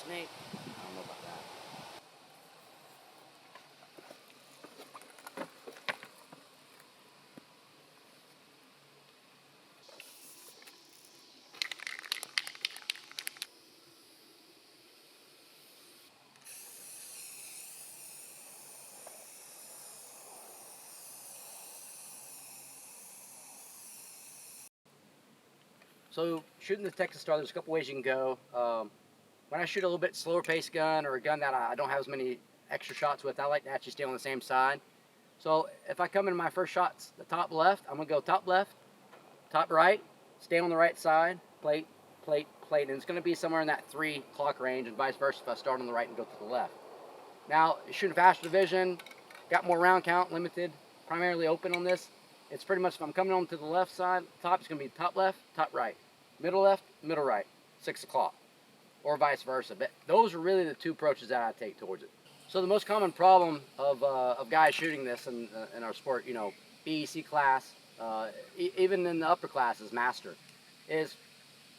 snake. I don't know about that. So shooting the Texas Star, there's a couple ways you can go. When I shoot a little bit slower pace gun or a gun that I don't have as many extra shots with, I like to actually stay on the same side. So if I come into my first shots, the top left, I'm gonna go top left, top right, stay on the right side, plate, plate, plate, and it's gonna be somewhere in that 3 o'clock range, and vice versa if I start on the right and go to the left. Now, shooting faster division, got more round count, limited, primarily open on this. It's pretty much, if I'm coming on to the left side, top is gonna be top left, top right, middle left, middle right, 6 o'clock, or vice versa. But those are really the two approaches that I take towards it. So the most common problem of guys shooting this in our sport, you know, BEC class, even in the upper classes, master, is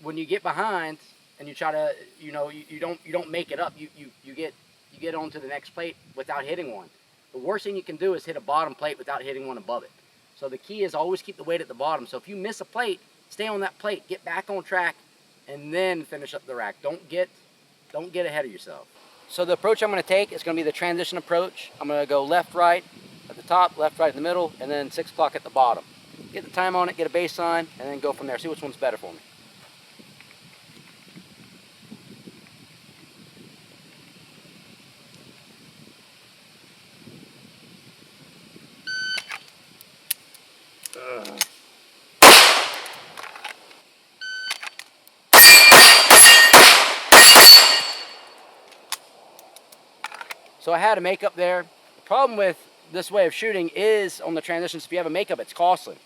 when you get behind and you try to, you know, you don't make it up. You get onto the next plate without hitting one. The worst thing you can do is hit a bottom plate without hitting one above it. So the key is always keep the weight at the bottom. So if you miss a plate, stay on that plate, get back on track, and then finish up the rack. Don't get ahead of yourself. So the approach I'm going to take is going to be the transition approach. I'm going to go left, right at the top, left, right in the middle, and then 6 o'clock at the bottom. Get the time on it, get a baseline, and then go from there. See which one's better for me. So I had a makeup there. The problem with this way of shooting is on the transitions, if you have a makeup, it's costly.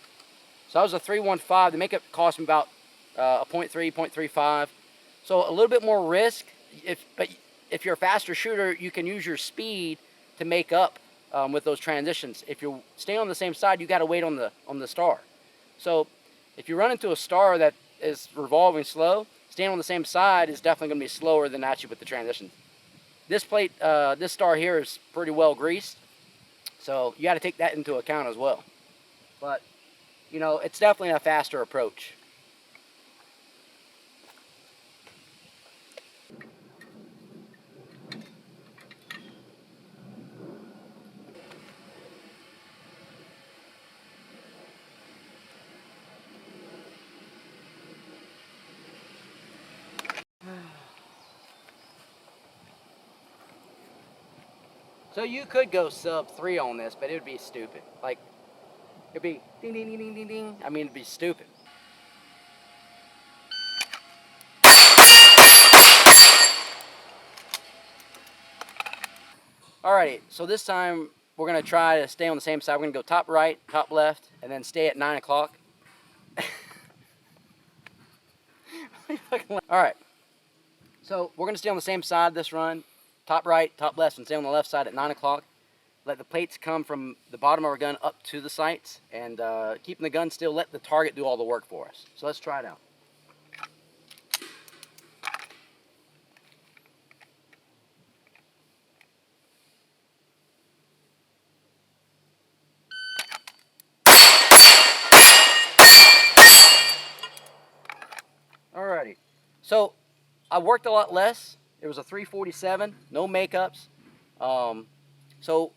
So I was a 315. The makeup cost me about a 0.3, 0.35. So a little bit more risk. But if you're a faster shooter, you can use your speed to make up with those transitions. If you stay on the same side, you got to wait on the star. So if you run into a star that is revolving slow, staying on the same side is definitely going to be slower than actually with the transitions. This plate, this star here is pretty well greased, so you got to take that into account as well. But, you know, it's definitely a faster approach. So you could go sub 3 on this, but it would be stupid. Like, it'd be ding, ding, ding, ding, ding, ding. I mean, it'd be stupid. Alrighty, so this time we're gonna try to stay on the same side. We're gonna go top right, top left, and then stay at 9 o'clock. Alright, so we're gonna stay on the same side this run. Top right, top left, and stay on the left side at 9 o'clock. Let the plates come from the bottom of our gun up to the sights, and keeping the gun still, let the target do all the work for us. So let's try it out. Alrighty, so I worked a lot less. It was a 347, no makeups. So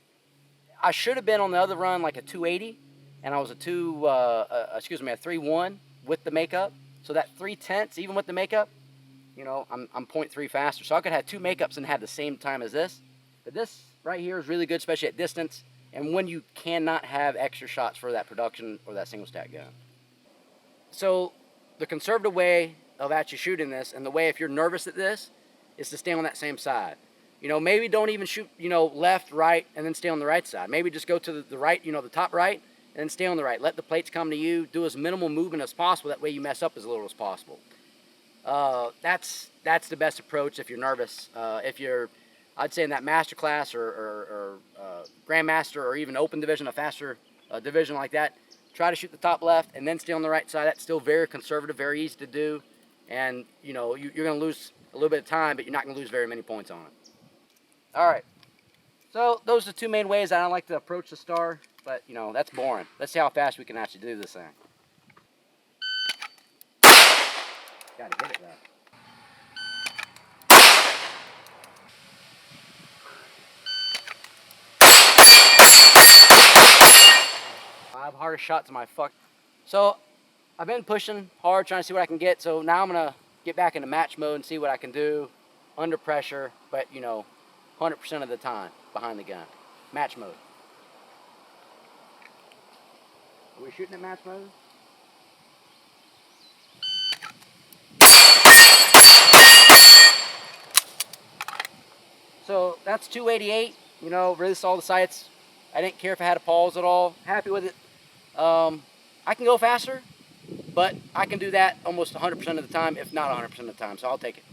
I should have been on the other run like a 280, and I was a 3-1 with the makeup. So that 3/10, even with the makeup, you know, I'm 0.3 faster. So I could have 2 makeups and have the same time as this. But this right here is really good, especially at distance, and when you cannot have extra shots for that production or that single stack gun. So the conservative way of actually shooting this, and the way if you're nervous at this, is to stay on that same side. You know, maybe don't even shoot, you know, left, right, and then stay on the right side. Maybe just go to the right, you know, the top right, and then stay on the right. Let the plates come to you. Do as minimal movement as possible. That way you mess up as little as possible. That's the best approach if you're nervous. If you're, I'd say in that master class or grandmaster or even open division, a faster division like that, try to shoot the top left and then stay on the right side. That's still very conservative, very easy to do. And, you know, you're going to lose a little bit of time, but you're not going to lose very many points on it. All right. So those are the two main ways I don't like to approach the star, but you know, that's boring. Let's see how fast we can actually do this thing. Gotta get it though. 5 hardest shots of my fuck. So I've been pushing hard, trying to see what I can get. So now I'm gonna get back into match mode and see what I can do under pressure, but you know, 100% of the time behind the gun. Match mode. Are we shooting at match mode? So that's 288. You know, released all the sights. I didn't care if I had a pause at all. Happy with it. I can go faster, but I can do that almost 100% of the time, if not 100% of the time. So I'll take it.